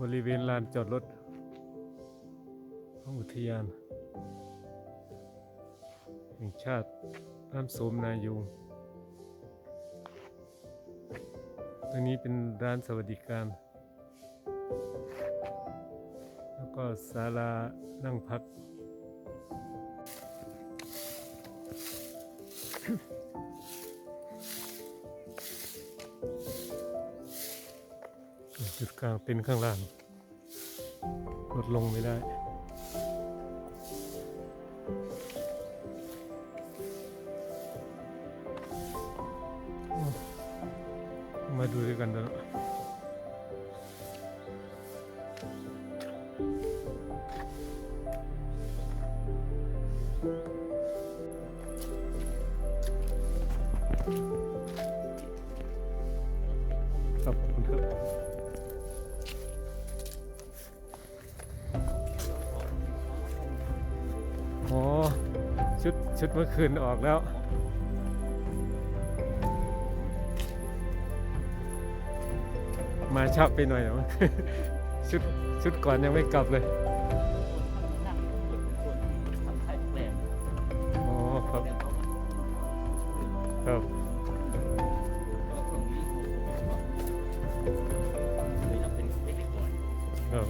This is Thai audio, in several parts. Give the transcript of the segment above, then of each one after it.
บริเวณลานจอดรถของอุทยานแห่งชาติน้ำโสมนายูงตรงนี้เป็นร้านสวัสดิการแล้วก็ศาลานั่งพักจุดกลางเต็นท์ข้างล่างรถลงไม่ได้มาดูด้วยกันเถอะขอบคุณครับอ๋อชุดเมื่อคืนออกแล้วมาชอบไปหน่อยเหรอ ชุดก่อนยังไม่กลับเลยอ๋อครับครับครับ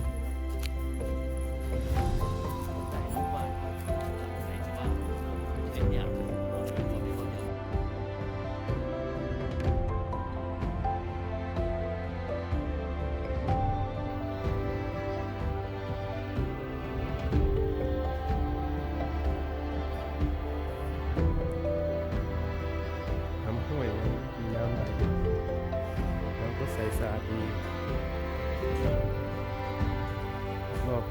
ห้วยมีน้ำไหลน้ำก็ใสสะอาดดีรอบ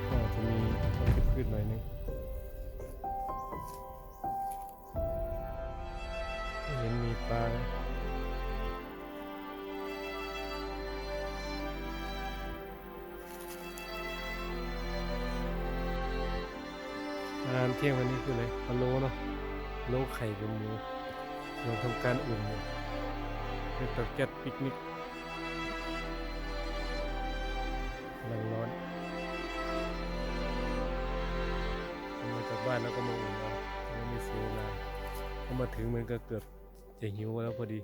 ก็จะมีพืชหน่อยนึงเห็นมีปลาอาหารเที่ยงวันนี้คืออะไรพะโล้เนาะโล้ไข่เป็นหมูเราทำการอุ่นในเตาแก๊สปิกนิกกำลังร้อนมาจากบ้านแล้วก็มาอุ่นเอาไม่เสียเวลาพอมาถึงมันก็เกือบจะหิวแล้วพอดี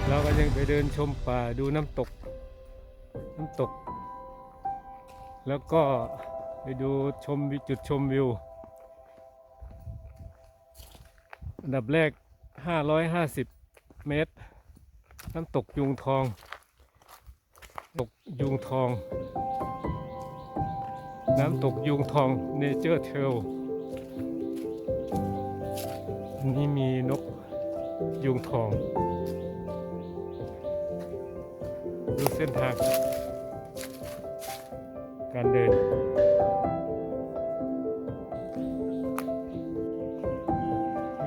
เราก็ยังไปเดินชมป่าดูน้ำตก แล้วก็ไปดูจุดชมวิวอันดับแรก550 เมตรน้ำตกยุงทองน้ำตกยุงทองเนเจอร์เทลนี่มีนกยุงทองดูเส้นทางการเดิน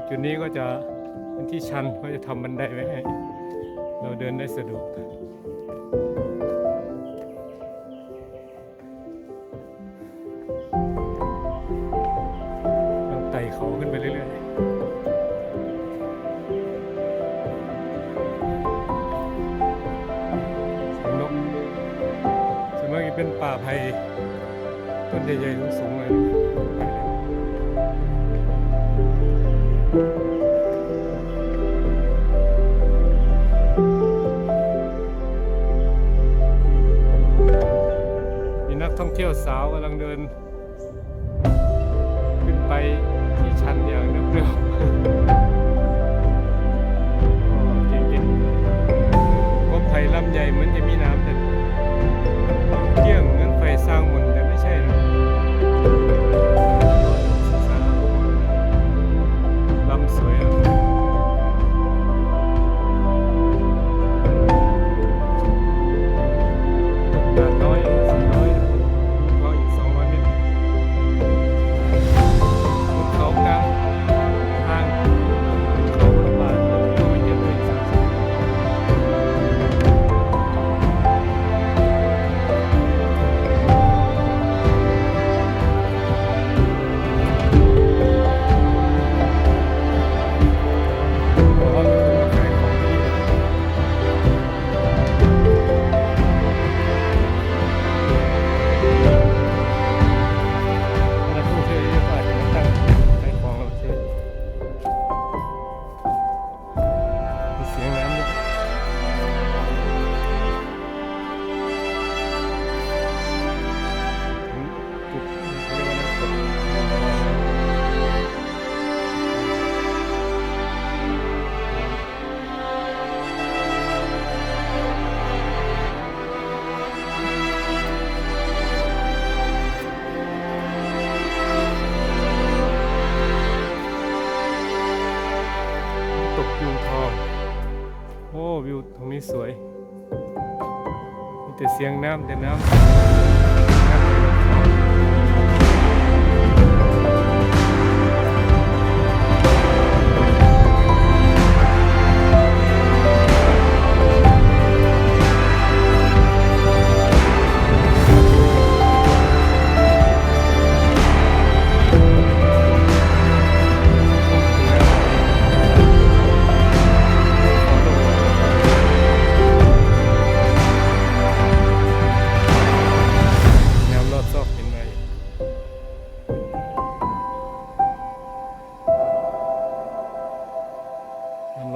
จุดนี้ก็จะเป็นที่ชันเขาจะทำบันไดไว้ให้เราเดินได้สะดวกต้องไต่เขาขึ้นไปเรื่อยๆเป็นป่าไผ่ต้นใหญ่ๆสูงๆเลยมีนักท่องเที่ยวสาวกำลังเดินขึ้นไปที่ชันอย่างเร็วๆเก่งๆก็ไผ่ลำใหญ่เหมือนจะมีน้ำแต่เที่ยงงั้นไฟสร้างหมดแต่ไม่ใช่นะลำสวย ทองโอ้วิวตรงนี้สวยมีแต่เสียงน้ำแต่น้ำ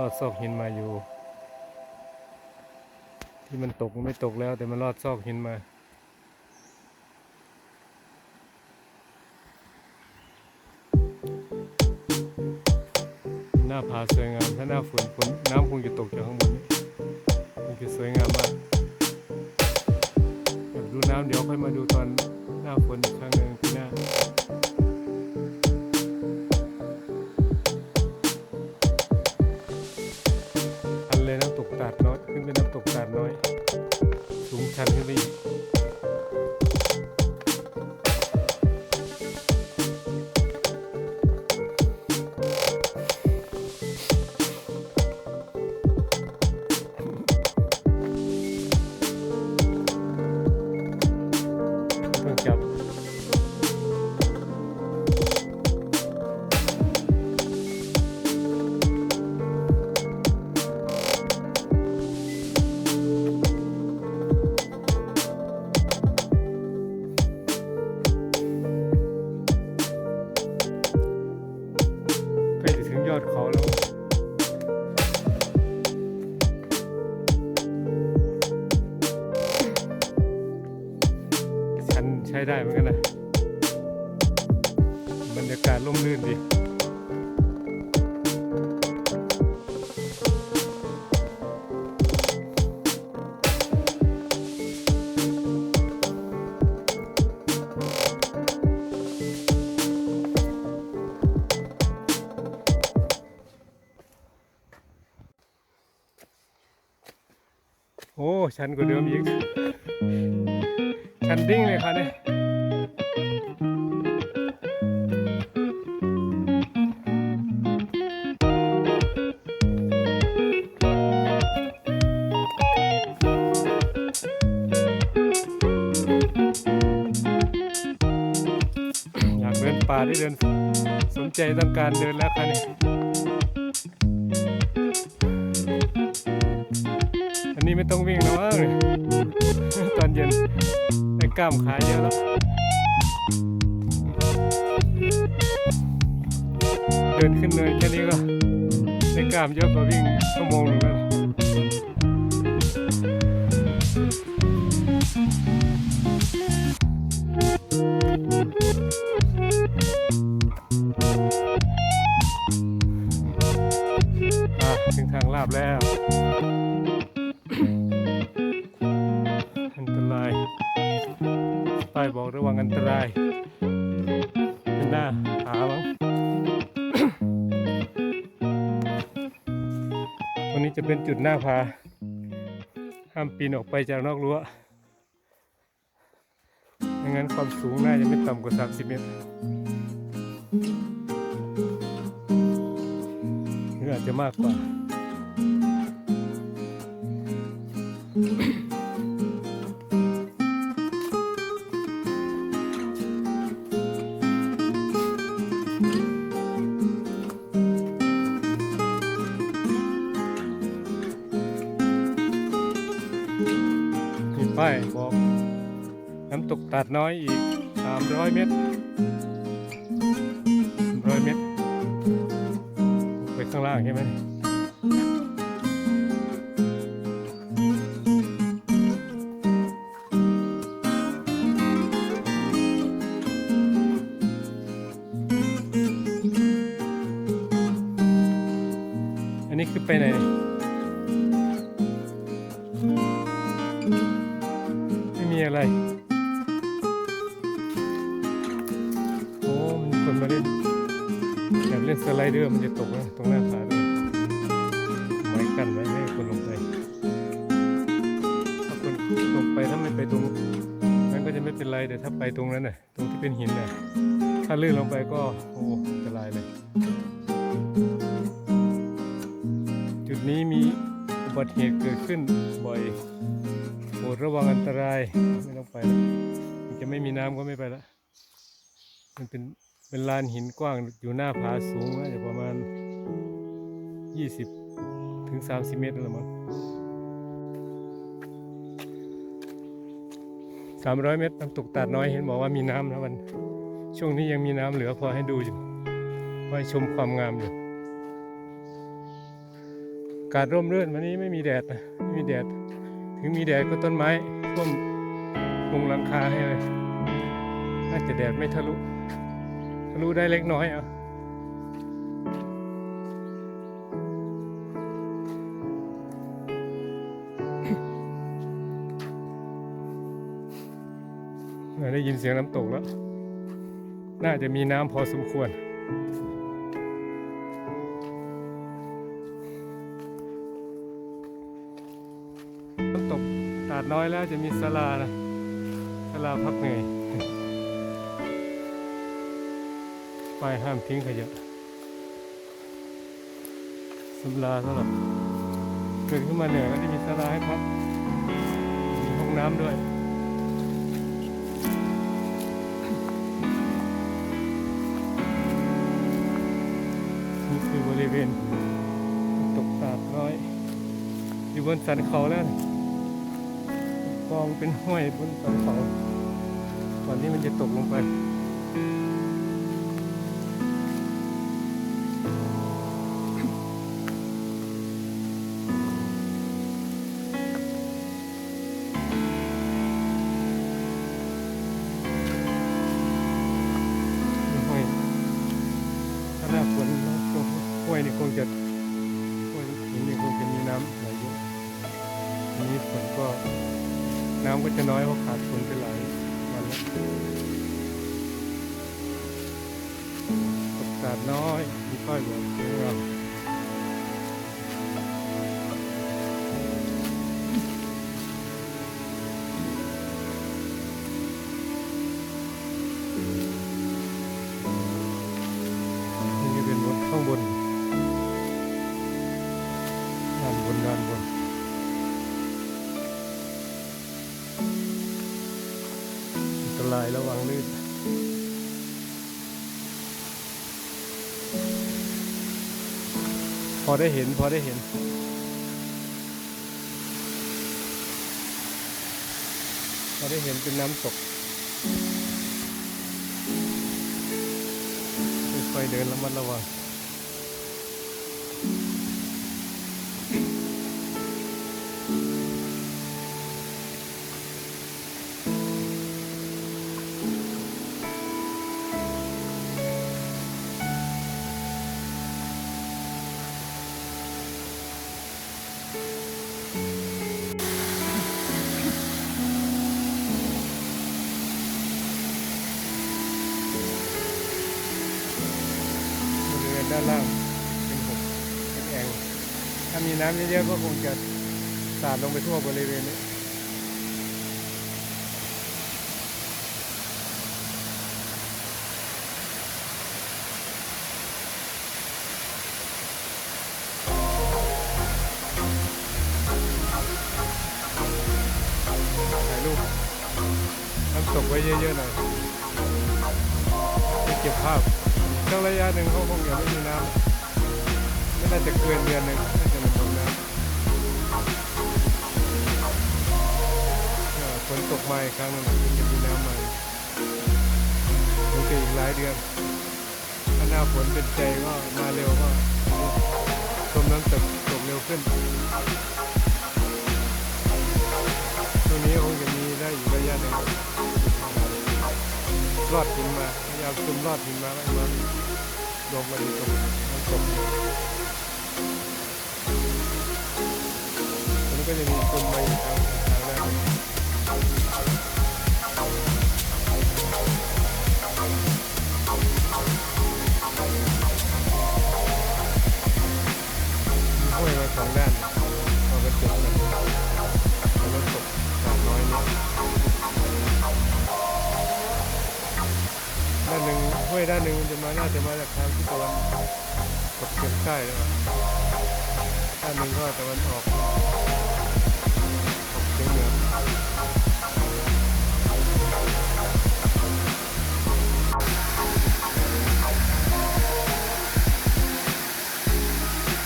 รอดซอกหินมาอยู่ที่มันตกไม่ตกแล้วแต่มันรอดซอกหินมาหน้าผาสวยงามถ้าหน้าฝนน้ำคงจะตกจากข้างบนนี้มันคือสวยงามมากอยากดูน้ำเดี๋ยวค่อยมาดูตอนหน้าฝนอีกครั้งหนึ่งปีหน้าน้ำตกตาดน้อยขึ้นเป็นน้ำตกตาดน้อยสูงชันขึ้นไปอีกต้องจับยอดเขาแล้วชันใช้ได้เหมือนกันนะบรรยากาศร่มรื่นดีโอ้ชันกว่าเดิมอีกชันดิ้งเลยค่ะเนี่ยอยากเดินป่าได้เดินสนใจต้องการเดินแล้วค่ะเนี่ยอันนี้ไม่ต้องวิ่งแล้วมั้งตอนเย็นได้กล้ามขาเยอะแล้วเดินขึ้นเนินแค่นี้ก็ได้กล้ามเยอะกว่าวิ่งชั่วโมงนึงแล้วถึงทางลาบแล้วอันตรายป้ายบอกระวังอันตรายเป็นหน้าหามั้งตรงนี้จะเป็นจุดหน้าผาห้ามปีนออกไปจากนอกรั้วไม่งั้นความสูงน่าจะไม่ต่ำกว่า30 เมตรหรืออาจจะมากกว่ามีป้ายบอกน้ำตกตาดน้อยอีก300 เมตรไปข้างล่างใช่ไหมอันนี้คือไปไหนไม่มีอะไรโอ้มีคนมาเล่นอยากเล่นสไลเดอร์มันจะตกนะตรงหน้าผาด้วย ตรงนั้นก็จะไม่เป็นไรแต่ถ้าไปตรงนั้นน่ะตรงที่เป็นหินน่ะถ้าลื่นลงไปก็โอ้อันตรายเลยจุดนี้มีอุบัติเหตุเกิดขึ้นบ่อยโปรดระวังอันตรายไม่ต้องไปแล้วมันจะไม่มีน้ำก็ไม่ไปแล้วมันเป็นลานหินกว้างอยู่หน้าผาสูงน่าจะประมาณ20 ถึง 30 เมตรแล้วมั้ง300 เมตรน้ำตกตาดน้อยเห็นบอกว่ามีน้ำนะวันช่วงนี้ยังมีน้ำเหลือพอให้ดูอยู่พอให้ชมความงามอยู่อากาศร่มรื่นวันนี้ไม่มีแดดนะไม่มีแดดถึงมีแดดก็ต้นไม้ท่วมลงหลังคาให้เลยน่าจะแดดไม่ทะลุได้เล็กน้อยอ่ะได้ยินเสียงน้ำตกแล้วน่าจะมีน้ำพอสมควรน้ำตกตาดน้อยแล้วจะมีศาลานะศาลาพักเหนื่อยป้ายห้ามทิ้งขยะศาลาสำหรับเกิดขึ้นมาเหนื่อยก็จะมีศาลาให้พักมีห้องน้ำด้วยนี่คือบริเวณตกตาดน้อยอยู่บนสันเขาแล้วกองเป็นห้วยบนสันเขาก่อนที่มันจะตกลงไปหน้าฝนตรงห้วยนี่คงจะห้วยหินนี่คงจะมีน้ำไหลเยอะทีนี้ฝนก็น้ำก็จะน้อยเพราะขาดฝนไปหลายวันแล้วตกตาดน้อยมีป้ายบอกเรื่องข้างบนด้านบนอันตรายระวังลื่นพอได้เห็นเป็นน้ำตกค่อยๆเดินระมัดระวังด้านล่างเป็นแอ่งถ้ามีน้ำเยอะๆก็คงจะสาดลงไปทั่วบริเวณนี้ถ่ายรูปน้ำตกไว้เยอะๆหน่อยเก็บภาพช่วงระยะหนึ่งเขาคงยังไม่มีน้ำไม่น่าจะเกินเดือนหนึ่งน่าจะหมดน้ำฝนตกมาอีกครั้งนึงจะมีน้ำใหม่คงจะอีกหลายเดือนถ้าหน้าฝนเป็นใจก็มาเร็วก็ชมน้ำตกเร็วขึ้นช่วงนี้คงจะมีได้อยู่ระยะหนึ่งรอดหินมาพยายามซุ่มรอดหินมาแล้วมาลงมาดูตรงน้ำตกมันก็จะมีซุ่มมาอยู่ทางด้านห้วยมา2 ด้านเราก็จบแล้วน้ำตกตาดน้อยนี้ ห้วยด้านหนึ่งมันจะมาน่าจะมาจากทางทิศตะวันตกเฉียงใต้แล้วด้านหนึ่งก็ตะวันออกเฉียงเหนือ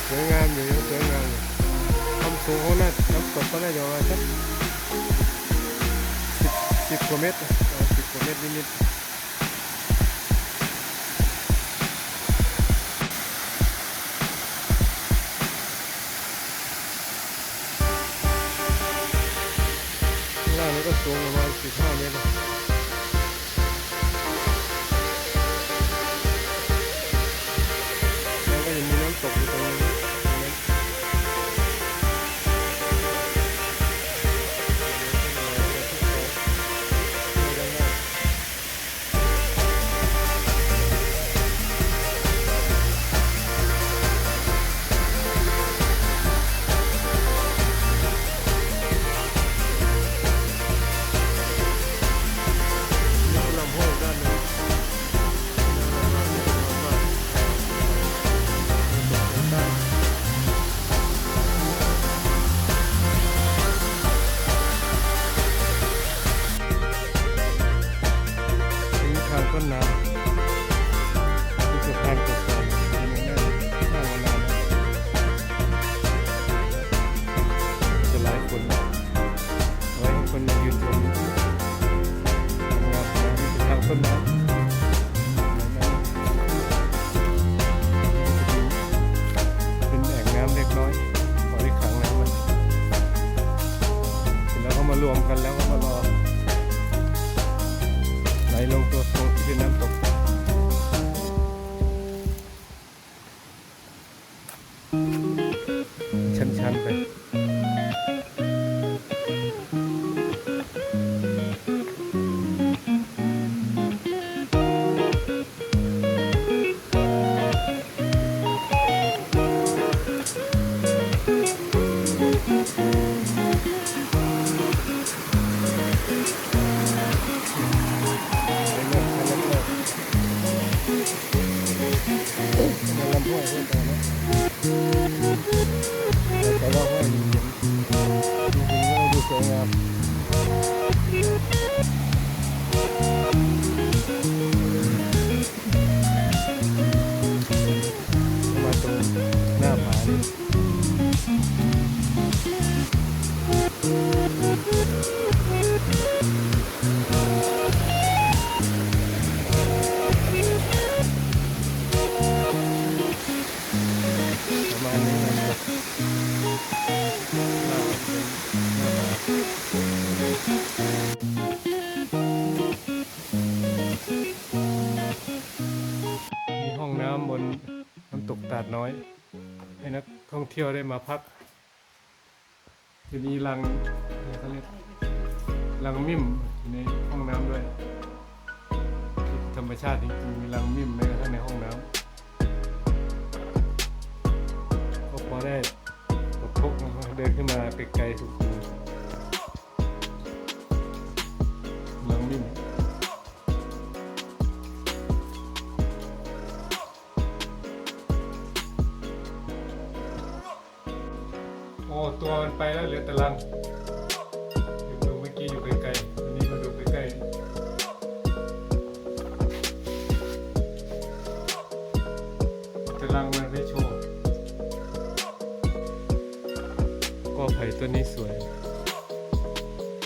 สวยงามอยู่สวยงามอยู่ความสูงของน้ำตกก็น่าจะประมาณสัก10 กว่าเมตร10 กว่าเมตรนิดๆล่างนี้ก็สูงประมาณ15 เมตรแล้วก็ยังมีน้ำตกอยู่ตรงนี้ต้นน้ำที่สะพานตกต่ำเป็นอย่างนั้นน่ามานานแล้วจะหลายคนไว้ให้คนมายืนชมงามที่ทางต้นน้ำเป็นแอ่งน้ำเล็กน้อยพอได้ขังน้ำมันเสร็จแล้วก็มารวมกันแล้วก็มารอไหลลงตัวตรงที่เป็นน้ำตกชันๆไปลำห้วยด้วยกันนะแต่ว่าห้วยจริงๆก็ดูสวยงามมาตรงหน้าผานี่ประมาณนี้นะครับมีห้องน้ำบนน้ำตกตาดน้อยให้นักท่องเที่ยวได้มาพักจะมีรังเขาเรียกรังมิ่มอยู่ในห้องน้ำด้วยธรรมชาติจริงๆมีรังมิ่มแม้กระทั่งในห้องน้ำก็พอได้ตกพกเดินขึ้นมาไกลๆสุดรังมิ่มโอ้ตัวมันไปแล้วเหลือแต่รังดูเมื่อกี้อยู่ไกลๆอันนี้มาดูใกล้ๆแต่รังมันไม่โชว์ก็ไผ่ต้นนี้สวย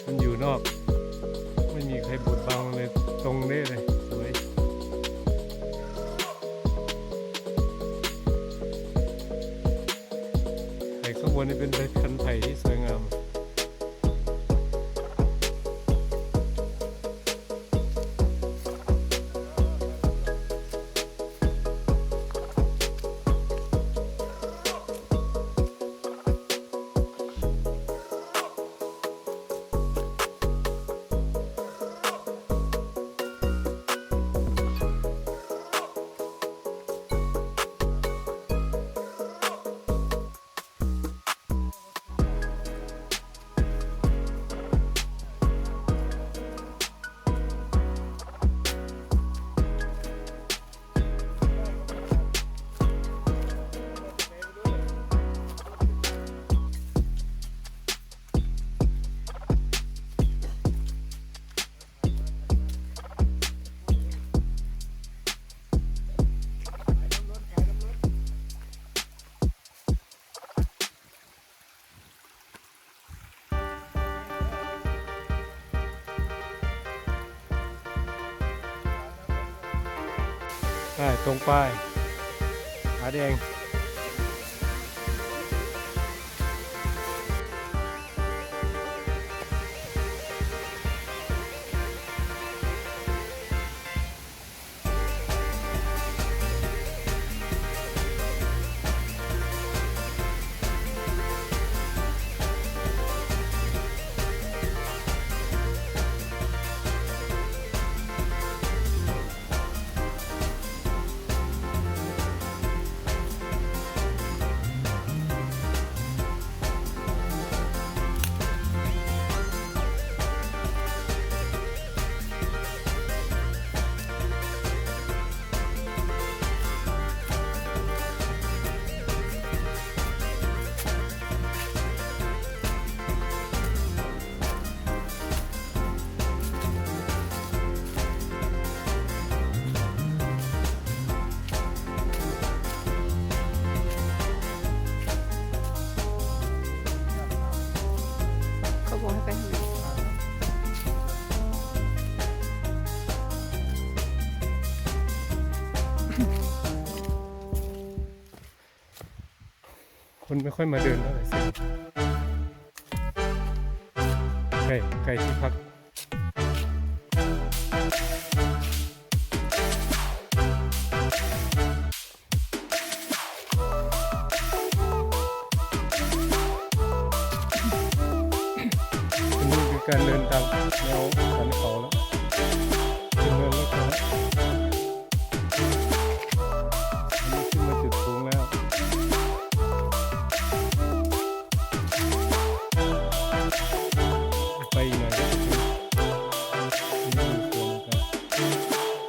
มันอยู่นอกไม่มีใครบดบังเลยตรงนี้เลยสวยไผ่ข้างบนนี่เป็นพันธุ์ไผ่ที่สวยงาม ตรงป้ายผาแดงเขาบอกให้ไปทางไหนคนไม่ค่อยมาเดินเท่าไหร่สิไก่ที่พักการเดินตามแนวสันเขาแล้วขึ้นเนินแล้วครับอันนี้ขึ้นมาจุดสูงแล้วไปอีกหน่อยก็จะถึงนี่สูงครับ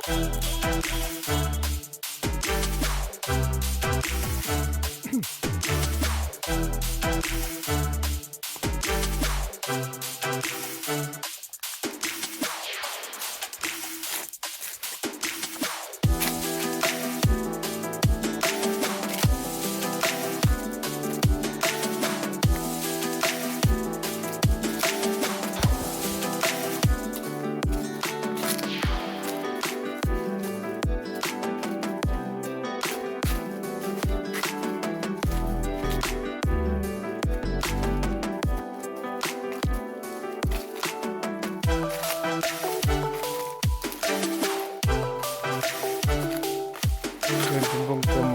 เดินเป็นวงกลม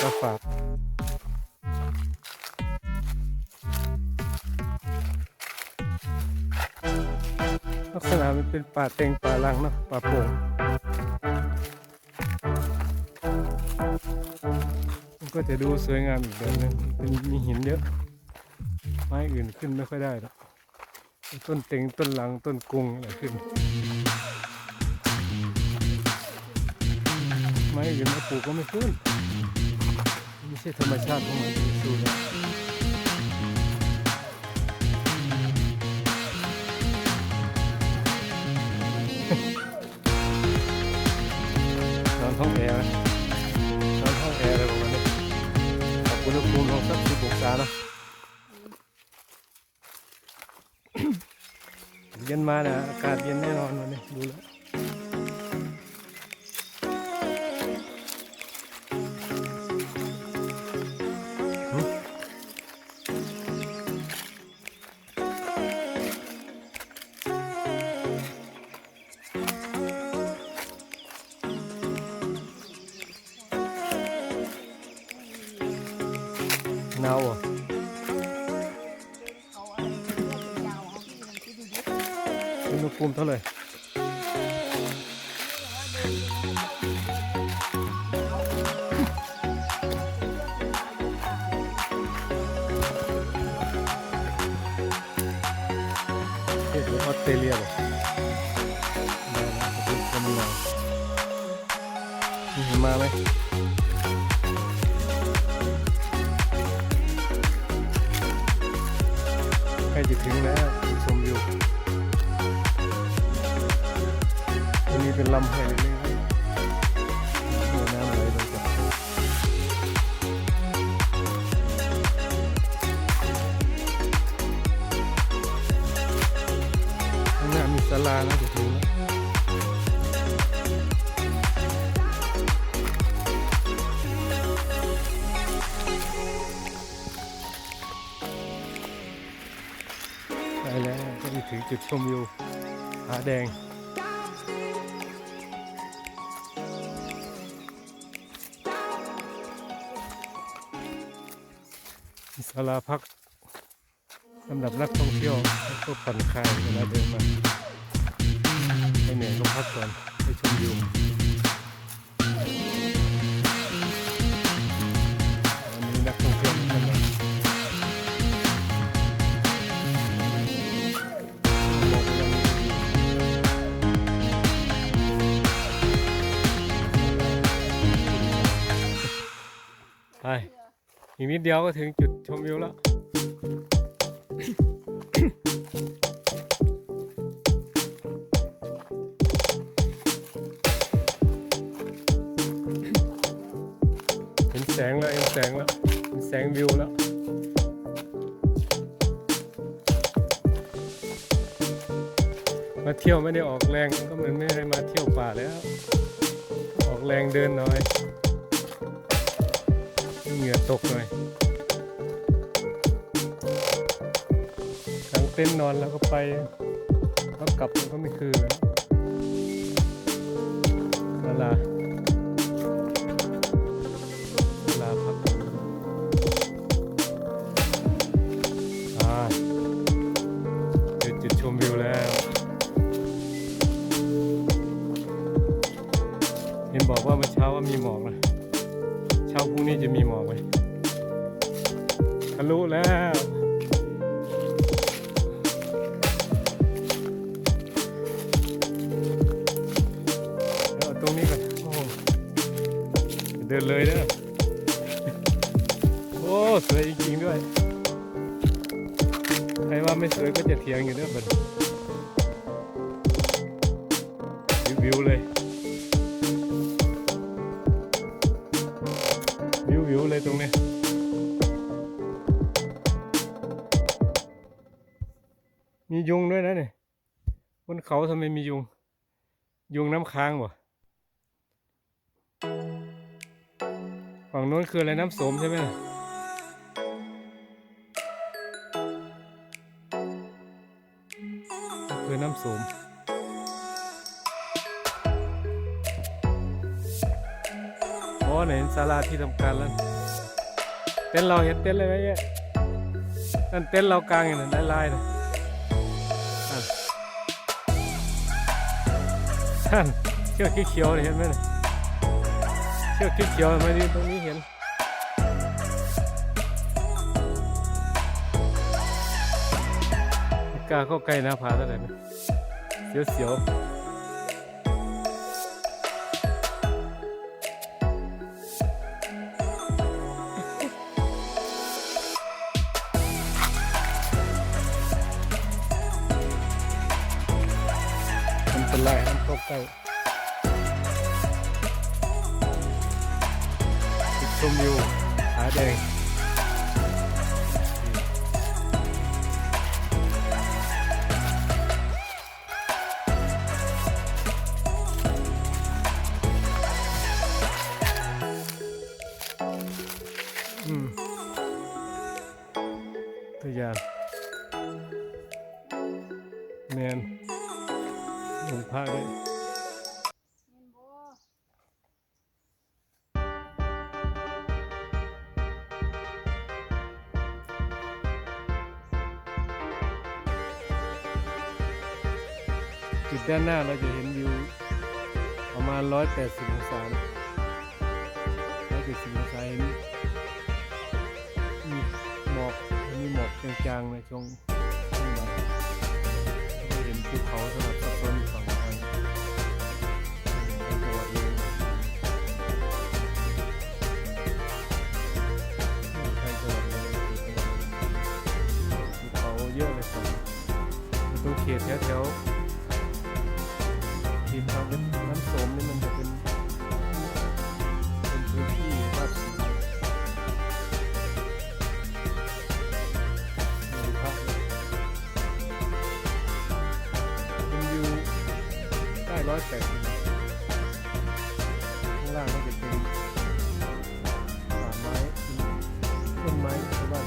ก็ฝากลักษณะมันเป็นป่าเต็งป่าลังเนาะป่าโป่งมันก็จะดูสวยงามอีกแบบนึงเป็นมีหินเยอะไม้อื่นขึ้นไม่ค่อยได้หรอกต้นเต็งต้นหลังต้นกุงอะไรขึ้นไม้อื่นมาปลูกก็ไม่ขึ้นไม่ใช่ธรรมชาติของมันดูแล้วนอนห้องแอร์นะนอนห้องแอร์อะไรประมาณนี้ปรับอุณหภูมิลงสัก10 องศาเนาะเย็นมานะอากาศเย็นแน่นอนวันนี้ดูแล้วหนาวอ่ะอุณหภูมิเท่าไหร่ประเทศออสเตรเลียหรอมีหิมะไหมใกล้จะถึงแล้วชมวิวอันนี้เป็นลำห้วยเล็กๆน้ำไหลลงจากข้างหน้ามี จุดชมวิวผาแดงมีศาลาพักสำหรับนักท่องเที่ยวก็ผ่อนคลายเวลาเดินมาไม่เหนื่อยก็พักก่อนไปชมวิววันนี้นักท่องเที่ยวกันมาไปอีกนิดเดียวก็ถึงจุดชมวิวแล้วเห็นแสงแล้วเห็นแสงแล้วเห็นแสงวิวแล้วมาเที่ยวไม่ได้ออกแรงก็เหมือนไม่ได้มาเที่ยวป่าแล้วออกแรงเดินหน่อยเหงื่อตกหน่อยกางเต็นท์นอนแล้วก็ไปแล้วกลับมันก็ไม่คือศาลาพักเจอจุดชมวิวแล้วเห็นบอกว่าเมื่อเช้าว่ามีหมอกนะเช้าพรุ่งนี้จะมีหมอกไหมทะลุแล้วแล้วตรงนี้กันโอ้เดินเลยเด้อโอ้สวยจริงๆด้วยใครว่าไม่สวยก็จะเถียงอยู่เด้อบัดวิวเลยวิวเลยตรงนี้มียุงด้วยนะเนี่ยบนเขาทำไมมียุงน้ำค้างวะฝั่งโน้นคืออะไรน้ำโสมใช่ไหมคือน้ำโสมอ๋อไหนศาลาที่ทำการแล้วเต็นท์เราเห็นเต็นท์เลยไหมเนี่ยนั่นเต็นท์เรากลางอย่างนั้นได้ลายนะท่านเชือกเขียวๆเห็นไหมเนี่ยเชือกเขียวๆมาดูตรงนี้เห็นกล้าเข้าใกล้หน้าผาเท่าไหร่นะเสียวอันตรายห้ามเข้าใกล้จุดชมวิวผาแดงตัวอย่างแมนลงผ้าด้วยจุดด้านหน้าเราจะเห็นวิวประมาณ180 องศา170 องศาเห็นมีหมอกจางๆในช่วงนี้นะเราเห็นภูเขาสลับซับซ้อนฝั่งทางจังหวัดเลยทางจังหวัดเลยภูเขาเยอะเลยครับตรงเขตแถวที่ทางเป็นน้ำโสมนี่มันจะเป็นพื้นที่ราบสูงเป็นวิวใต้180ข้างล่างก็จะเป็นป่าไม้ต้นไม้ชาวบ้าน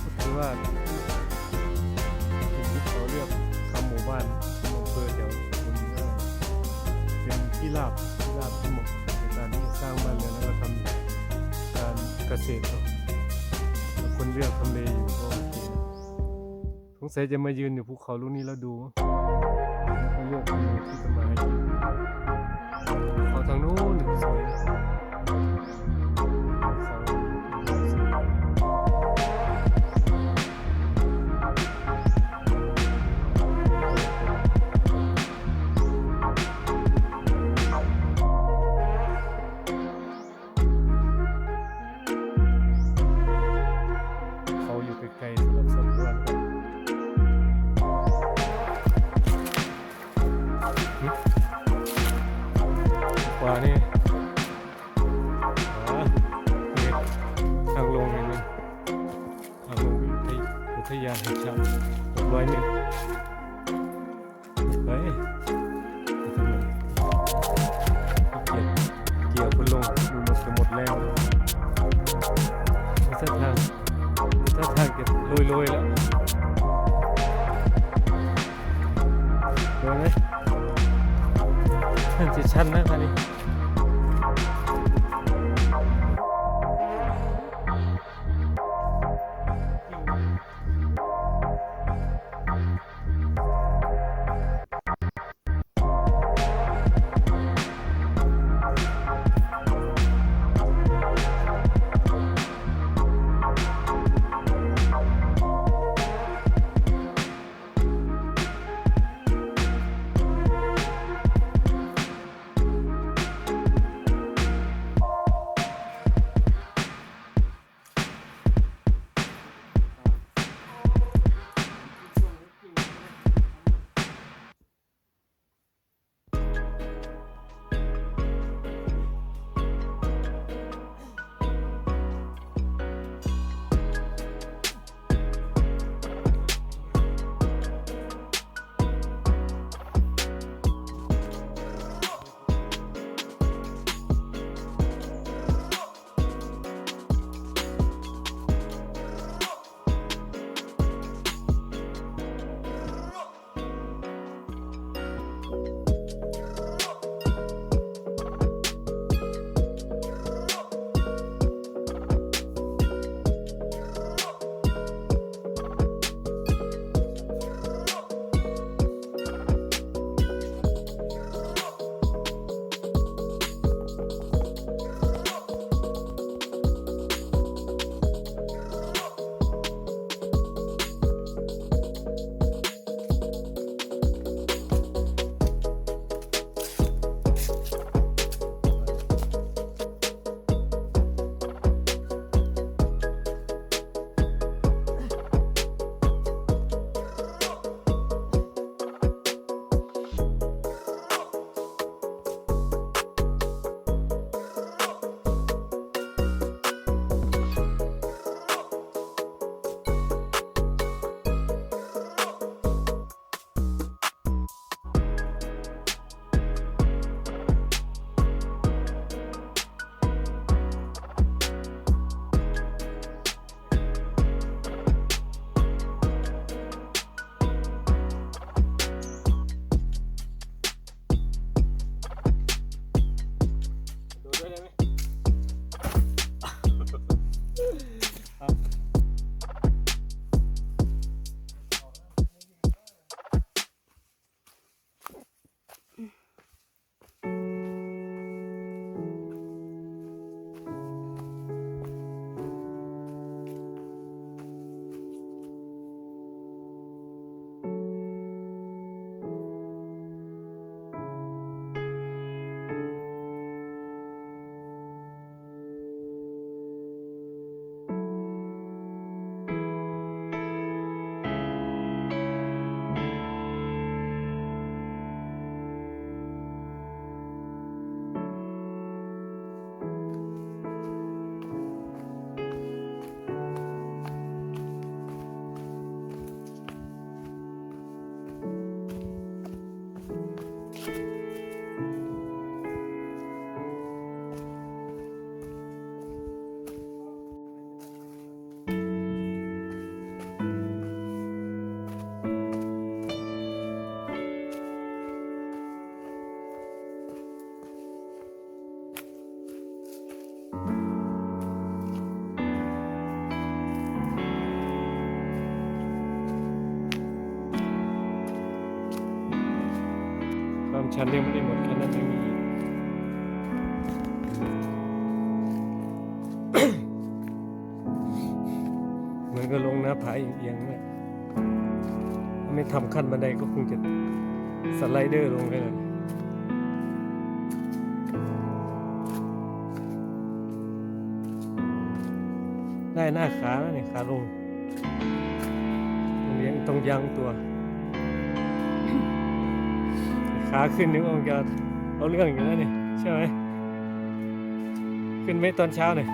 ก็ถือว่า ที่ราบที่เหมาะในการที่จะสร้างบ้านเรือนแล้วก็ทำการเกษตรเนาะแล้วคนเลือกทำเลอยู่ก็โอเคสงสัยจะมายืนอยู่ภูเขาลูกนี้แล้วดูเขาเลือกทำเลที่จะมาให้ยืนเขาทางนู้นสวยนะเขาอยู่ไกลๆสำหรับสำรวจกันขวานี่นี่ทางลงเองนะทางลงอุทยานแห่งชาติ600 เมตรไปทางลงเกี่ยวคนลงดูมันจะหมดแรงแล้วถ้าทางจะโรยแล้วโรยไหมท่านจะชันนะครับนี่ ชันยังไม่ได้หมดแค่นั้นยังมีอีก เหมือนกับลงหน้าผาเอียงๆเนี่ยถ้าไม่ทำขั้นบันไดก็คงจะสไลเดอร์ลงได้เลยได้หน้าขาแล้วนี่ขาลงเลี้ยงตรงยังตัว ขาขึ้นนึกว่ามันจะเอาเรื่องอยู่แล้วนี่ใช่ไหมขึ้นไหมตอนเช้าเนี่ย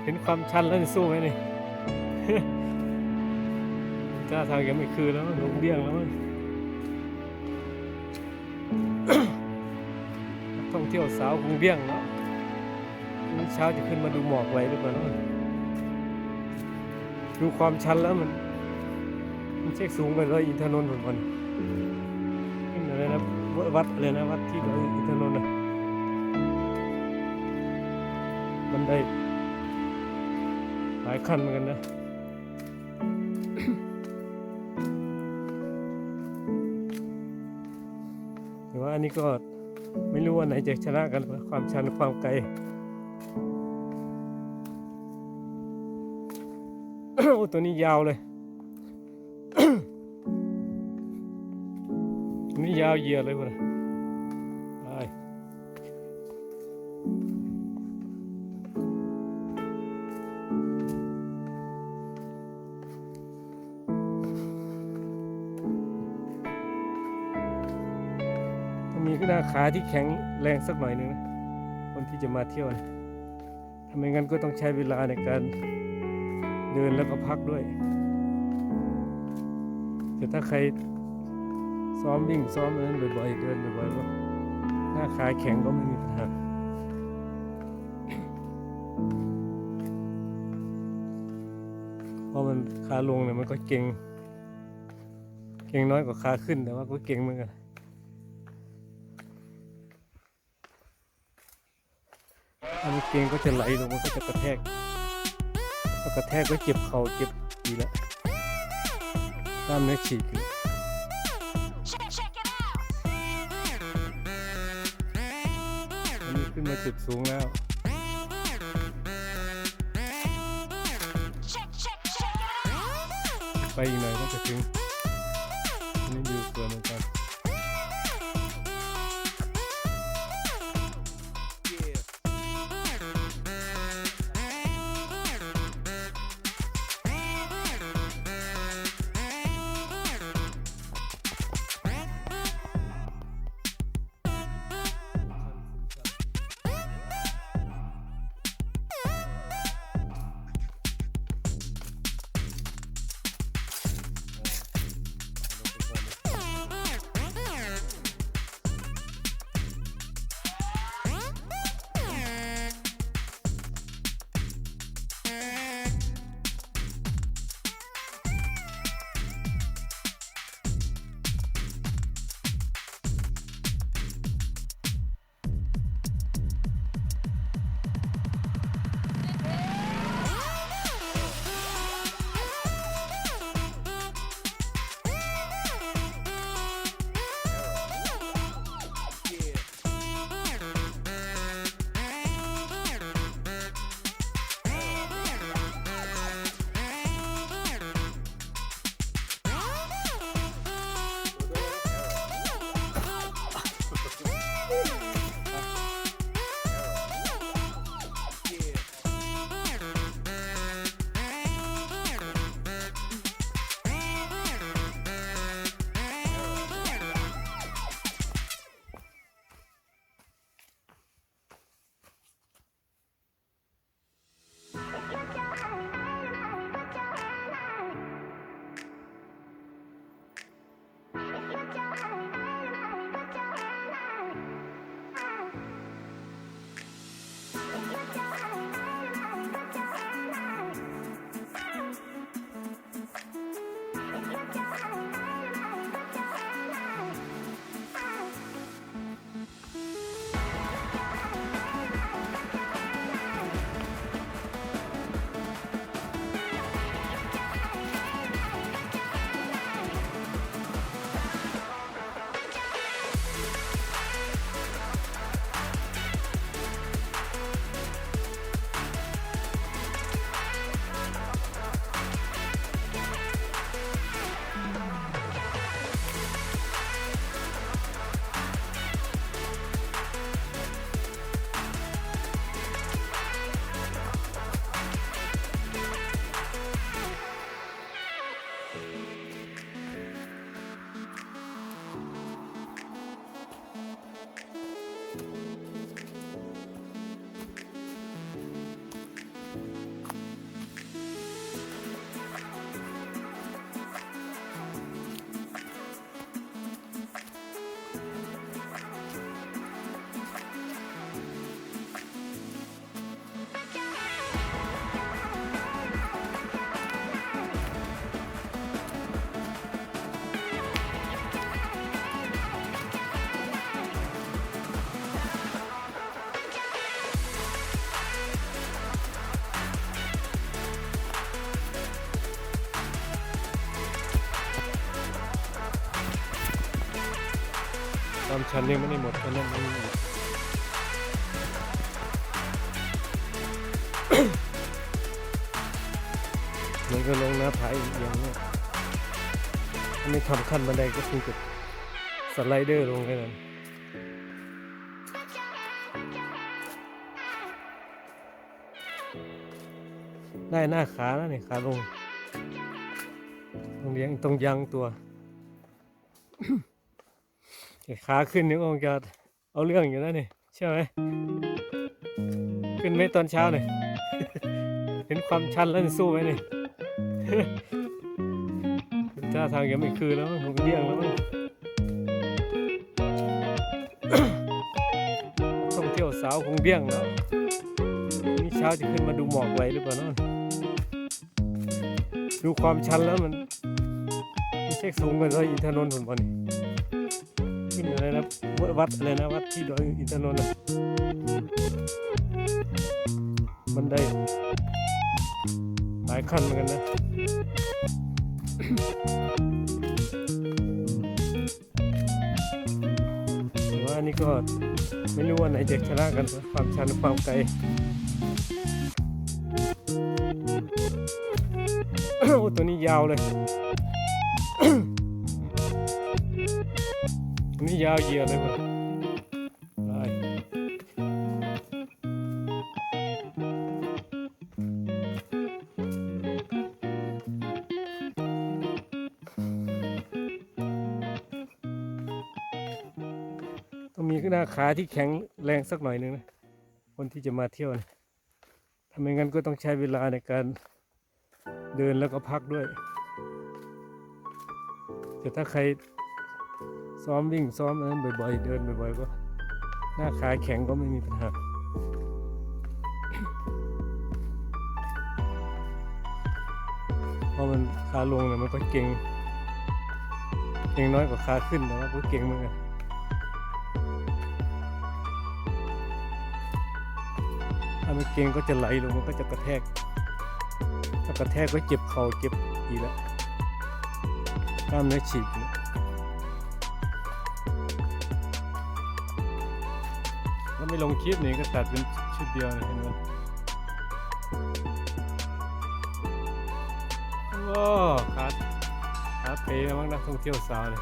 เห็นความชันแล้วนี่สู้ไหมนี่ ท่าทางยังไม่คืนแล้วลงเบี้ยงแล้วมั้ง นักท่องเที่ยวสาวคงเบี้ยงแล้วมื้อเช้าจะขึ้นมาดูหมอกไหลหรือเปล่าเนาะดูความชันแล้วมันเช็คสูงไปเลยอินทนนท์ผลขึ้นอะไรนะวัดอะไรนะวัดที่ดอยอินทนนท์นะมันได้หลายขั้นเหมือนกันนะ แต่ว่าอันนี้ก็ไม่รู้ว่าไหนจะชนะกันความชันความไกล โอ้ตัวนี้ยาวเลย ตัวนี้ยาวเหยียดเลยวะไปมีหน้าขาที่แข็งแรงสักหน่อยหนึ่งนะคนที่จะมาเที่ยวนะถ้าไม่งั้นก็ต้องใช้เวลาในการเดินแล้วก็พักด้วยแต่ถ้าใครซ้อมวิ่งซ้อมอะไรนั้นบ่อยๆเดินบ่อยๆก็หน้าขาแข็งก็ไม่มีปัญหาเพราะมันขาลงเนี่ยมันก็เก่งน้อยกว่าขาขึ้นแต่ว่าก็เก่งเหมือนกันถ้ามันเก่งก็จะไหลลงมันก็จะกระแทกพอกระแทกก็เจ็บเข่าเจ็บดีแล้วกล้ามเนื้อฉีกอยู่อันนี้ขึ้นมาจุดสูงแล้วไปอีกหน่อยก็จะถึงนี่วิวสวยเหมือนกัน ความชันยังไม่ได้หมดอันนั้นมันมันก็ลงหน้าผาอีกอย่างเนี้ยไม่ทำขั้นบันไดก็คงจะสไลเดอร์ลงแค่นั้นได้หน้าขาแล้วนี่ขาลงต้องเลี้ยงตรงยังตัว ขาขึ้นนี่ก็คงจะเอาเรื่องอยู่แล้วนี่ใช่ไหมขึ้นไหมตอนเช้าเนี่ย เห็นความชันแล้วสู้ไหมนี่ ท่าทางยังไม่คืนแล้วผมเดี่ยงแล้วท่องเที่ยวสาวคงเดี่ยงแล้วนี่เช้าจะขึ้นมาดูหมอกไหวหรือเปล่าน้องดูความชันแล้วมันไม่ใช่สูงกว่าดอยอินทนนท์ผมบอกนี่ขึ้นอะไรนะวัดอะไรนะวัดที่ดอยอินทนนท์นะมันได้หลายขั้นเหมือนกันนะ แต่ว่านี่ก็ไม่รู้ว่าไหนจะชนะกันความชันความไกล โอ้ตัวนี้ยาวเลย ตัวนี้ยาวเหยียดเลยว่ะต้องมีหน้าขาที่แข็งแรงสักหน่อยนึงนะคนที่จะมาเที่ยวนะถ้าไม่งั้นก็ต้องใช้เวลาในการเดินแล้วก็พักด้วยแต่ถ้าใครซ้อมวิ่งซ้อมอะไรบ่อยๆเดินบ่อยๆก็หน้าขาแข็งก็ไม่มีปัญหาเพราะมันขาลงเนี่ยมันก็เก่งน้อยกว่าขาขึ้นแต่ว่าก็เก่งเหมือนกันถ้ามันเก่งก็จะไหลลงมันก็จะกระแทกถ้ากระแทกก็เจ็บเข่าเจ็บอีกแล้วกล้ามเนื้อฉีกแล้วไม่ลงคลิปนี่ก็ตัดเป็นชุดเดียวเลยเห็นไหมโอ้ขาเป๋มั้งนักท่องเที่ยวสาวเลย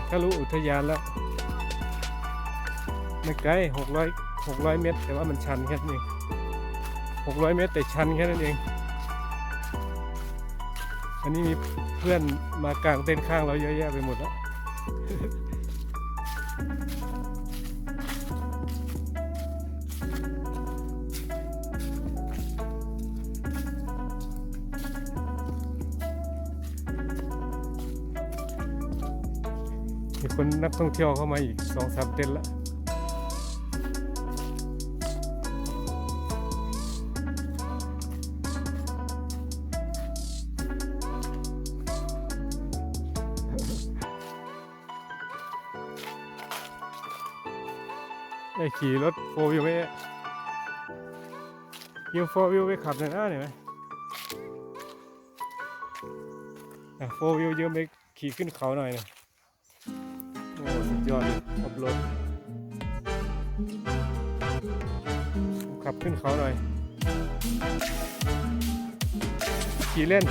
ถ้ารู้อุทยานแล้วไม่ไกล600 เมตรแต่ว่ามันชันแค่นี้600 เมตรแต่ชันแค่นั้นเองอันนี้มีเพื่อนมากางเต็นท์ข้างเราเยอะแยะไปหมดแล้ว มีคนนักท่องเที่ยวเข้ามาอีก 2-3 เต็นท์แล้วได้ขี่รถโฟร์วิวไปยืมโฟร์วิวไปขับหน่อยนะเห็นไหมโฟร์วิวยืมไปขี่ขึ้นเขาหน่อยนะโอ้สุดยอดขับรถขับขึ้นเขาหน่อยขี่เล่น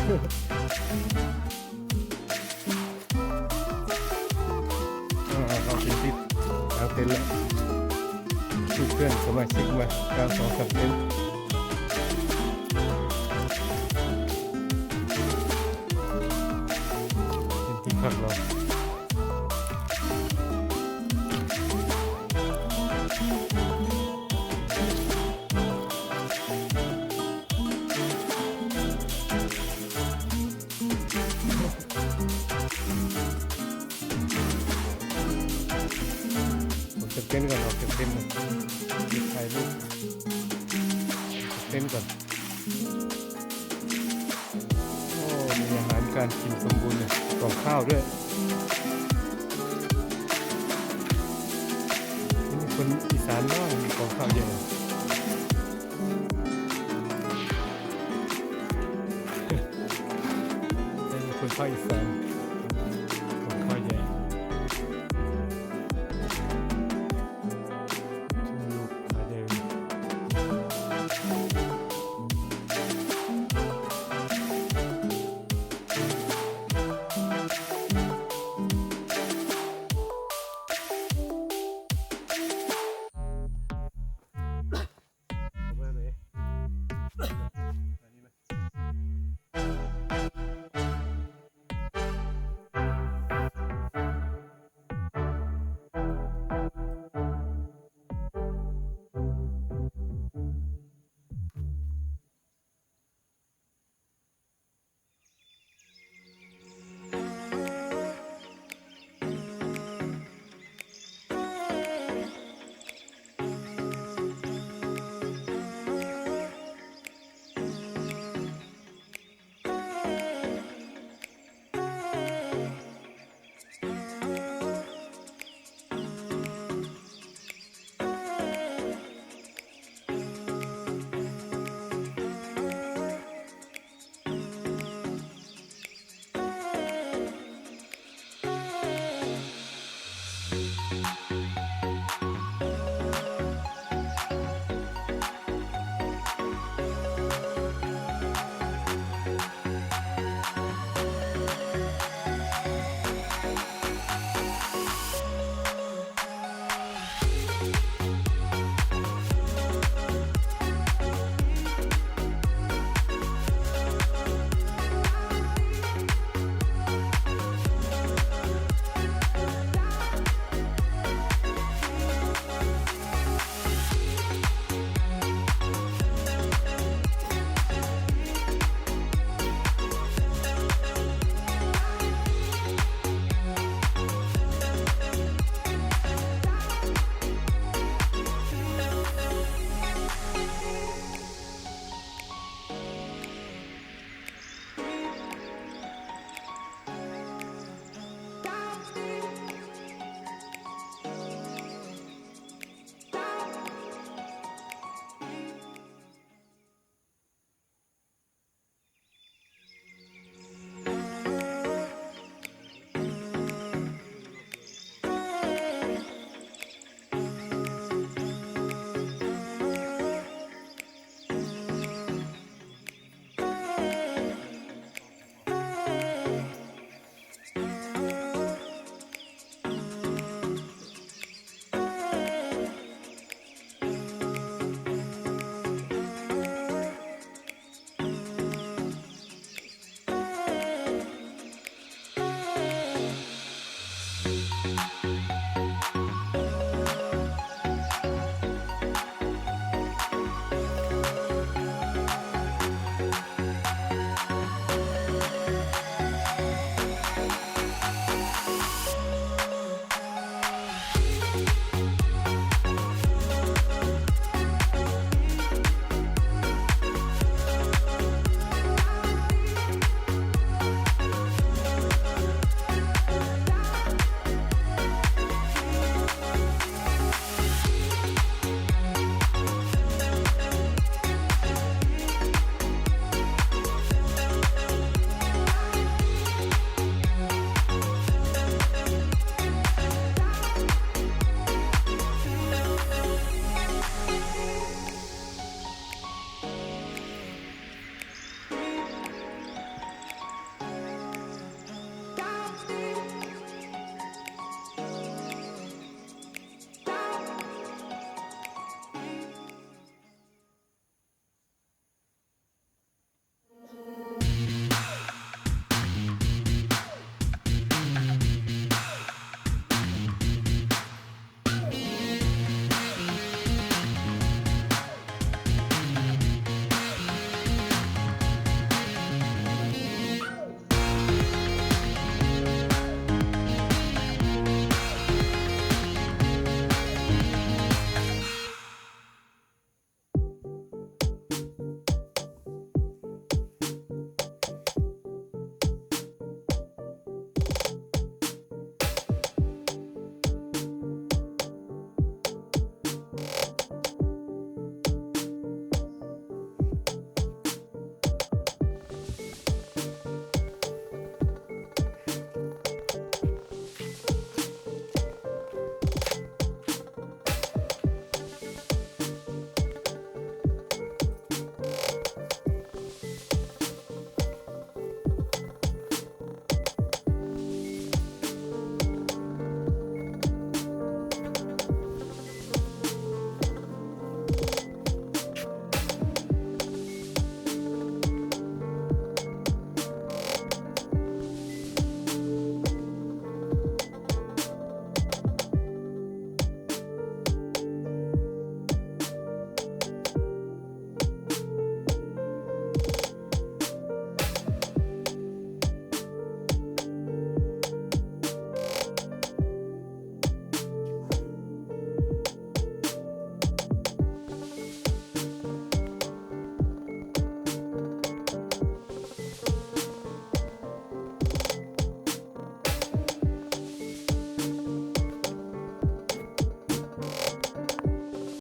เราถึงที่ทางเต็นท์แล้วเพื่อนสมาชิกมาการ2-3 เต็นท์เป็นที่พักเราเก็บเต็นท์ก่อนเราเก็บเต็นท์ก่อนถ่ายรูปเต็นท์ก่อนโอ้มีอาหารการกินสมบูรณ์เลยกล่องข้าวด้วยนี่คนอีสานบ้างมีกล่องข้าวเยอะเป็นคนภาคอีสาน